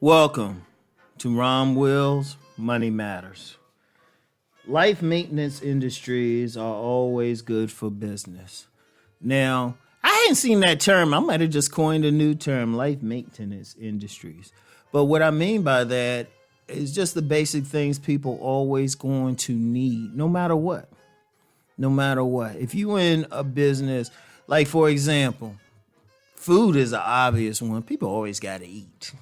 Welcome to Rom Wills, Money Matters. Life maintenance industries are always good for business. Now, I hadn't seen that term. I might have just coined a new term, life maintenance industries. But what I mean by that is just the basic things people always going to need, no matter what. No matter what. If you in a business, like for example, food is an obvious one. People always got to eat.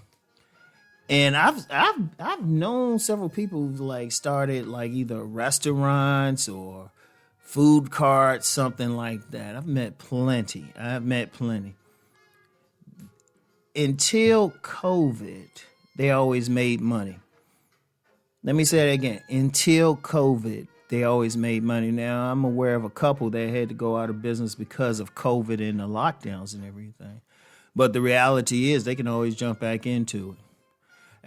And I've known several people who've like started like either restaurants or food carts, something like that. I've met plenty. Until COVID, they always made money. Let me say that again. Until COVID, they always made money. Now, I'm aware of a couple that had to go out of business because of COVID and the lockdowns and everything. But the reality is they can always jump back into it.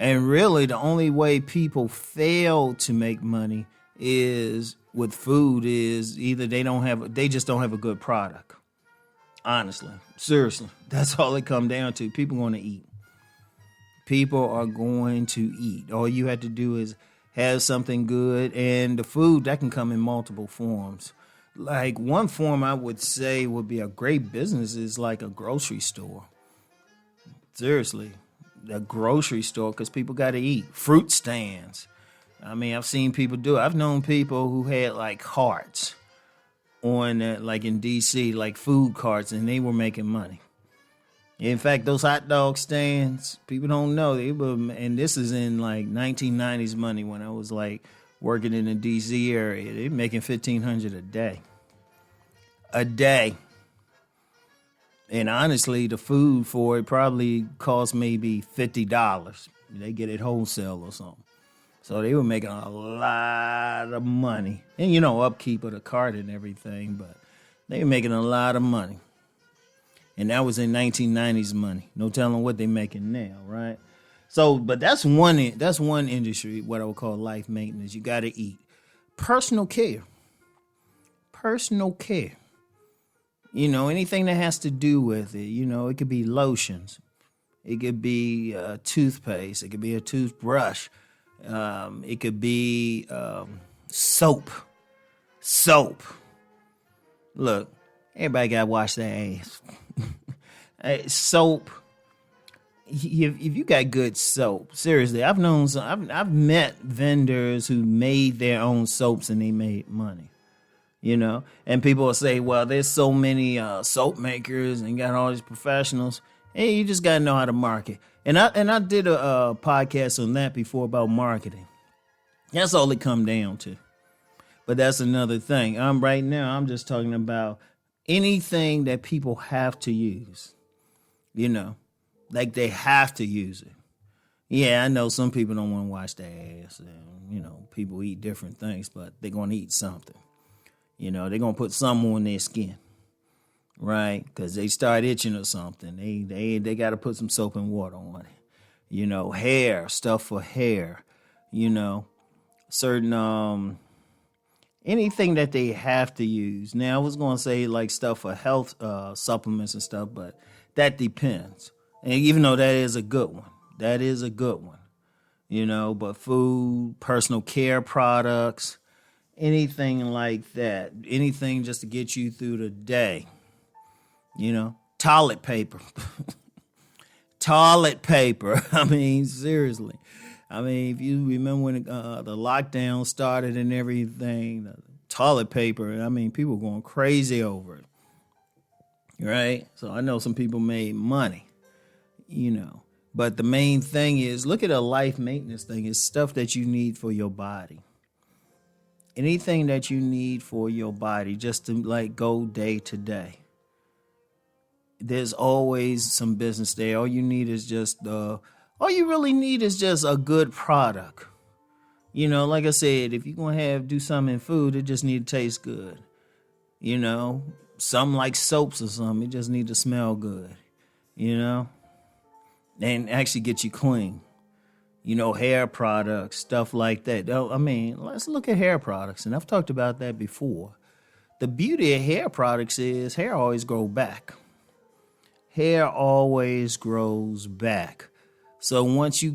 And really, the only way people fail to make money is with food is either they just don't have a good product. Honestly, seriously, that's all it comes down to. People going to eat. People are going to eat. All you have to do is have something good, and the food that can come in multiple forms. Like one form I would say would be a great business is like a grocery store. Seriously. A grocery store because people got to eat. Fruit stands. I mean, I've seen people do it. I've known people who had like carts on like in DC, like food carts, and they were making money. In fact, those hot dog stands, people don't know. And this is in like 1990s money when I was like working in the DC area. They're making $1,500 a day. A day. And honestly, the food for it probably cost maybe $50. They get it wholesale or something. So they were making a lot of money. And, upkeep of the cart and everything, but they were making a lot of money. And that was in 1990s money. No telling what they're making now, right? So, but that's one industry, what I would call life maintenance. You got to eat. Personal care. Anything that has to do with it, it could be lotions. It could be toothpaste. It could be a toothbrush. It could be soap. Look, everybody got to wash their ass. Hey, soap. If you got good soap, seriously, I've met vendors who made their own soaps and they made money. And people will say, well, there's so many soap makers and got all these professionals. Hey, you just got to know how to market. And I did a podcast on that before about marketing. That's all it come down to. But that's another thing. Right now, I'm just talking about anything that people have to use, like they have to use it. Yeah, I know some people don't want to wash their ass. And, people eat different things, but they're going to eat something. They're going to put something on their skin, right? Because they start itching or something. They got to put some soap and water on it. Hair, stuff for hair, certain, anything that they have to use. Now, I was going to say like stuff for health supplements and stuff, but that depends. And even though that is a good one, but food, personal care products, anything like that, anything just to get you through the day, toilet paper. I mean, seriously. I mean, if you remember when the lockdown started and everything, the toilet paper, I mean, people were going crazy over it, right? So I know some people made money, but the main thing is, look at a life maintenance thing. It's stuff that you need for your body. Anything that you need for your body just to like go day to day. There's always some business there. All you really need is just a good product. Like I said, if you're going to do something in food, it just need to taste good. Something like soaps or something, it just need to smell good, and actually get you clean. Hair products, stuff like that. I mean, let's look at hair products. And I've talked about that before. The beauty of hair products is hair always grows back. Hair always grows back. So once you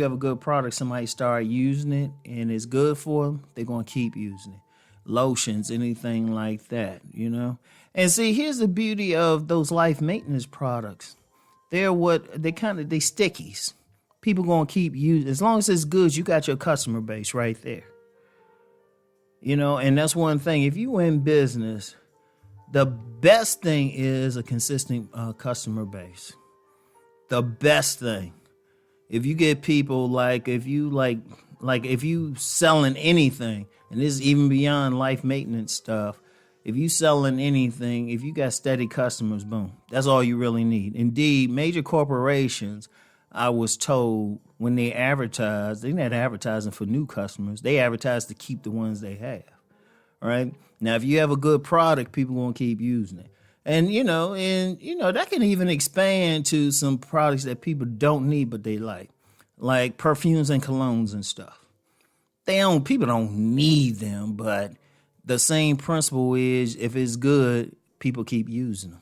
have a good product, somebody start using it and it's good for them, they're going to keep using it. Lotions, anything like that, you know? And see, here's the beauty of those life maintenance products. They stickies. People going to keep using. As long as it's good, you got your customer base right there. You know, and that's one thing. If you in business, the best thing is a consistent customer base. The best thing. If you get people if you selling anything, and this is even beyond life maintenance stuff, if you selling anything, if you got steady customers, boom, that's all you really need. Indeed, major corporations, I was told when they advertise, they're not advertising for new customers. They advertise to keep the ones they have. All right. Now, if you have a good product, people won't keep using it. And that can even expand to some products that people don't need, but they like perfumes and colognes and stuff. People don't need them, but the same principle is if it's good, people keep using them.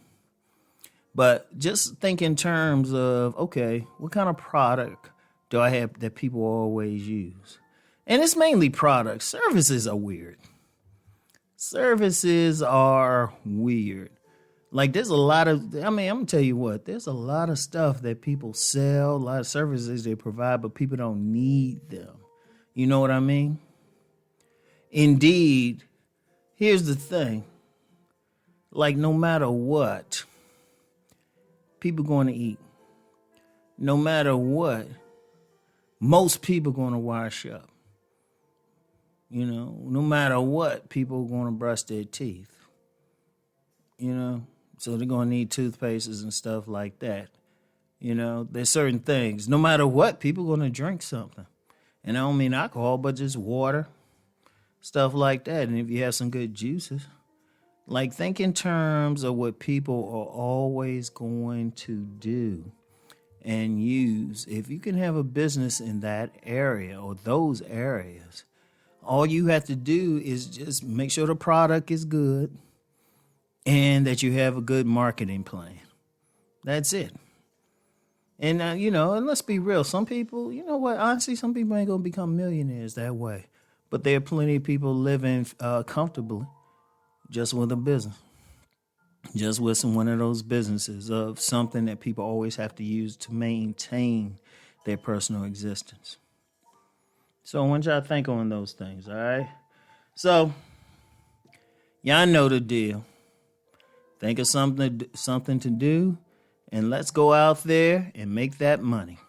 But just think in terms of, okay, what kind of product do I have that people always use? And it's mainly products. Services are weird. Like there's a lot of, I'm going to tell you what, there's a lot of stuff that people sell, a lot of services they provide, but people don't need them. You know what I mean? Indeed, here's the thing. Like no matter what, people going to eat. No matter what, most people going to wash up. You know, no matter what, people are going to brush their teeth. You know, so they're going to need toothpastes and stuff like that. You know, there's certain things. No matter what, people are going to drink something. And I don't mean alcohol, but just water, stuff like that. And if you have some good juices, like think in terms of what people are always going to do and use. If you can have a business in that area or those areas, all you have to do is just make sure the product is good and that you have a good marketing plan. That's it. And, and let's be real. Some people, you know what? Honestly, some people ain't going to become millionaires that way. But there are plenty of people living comfortably just with a business. Just with one of those businesses of something that people always have to use to maintain their personal existence. So I want y'all to think on those things, all right? So, y'all know the deal. Think of something to do, and let's go out there and make that money.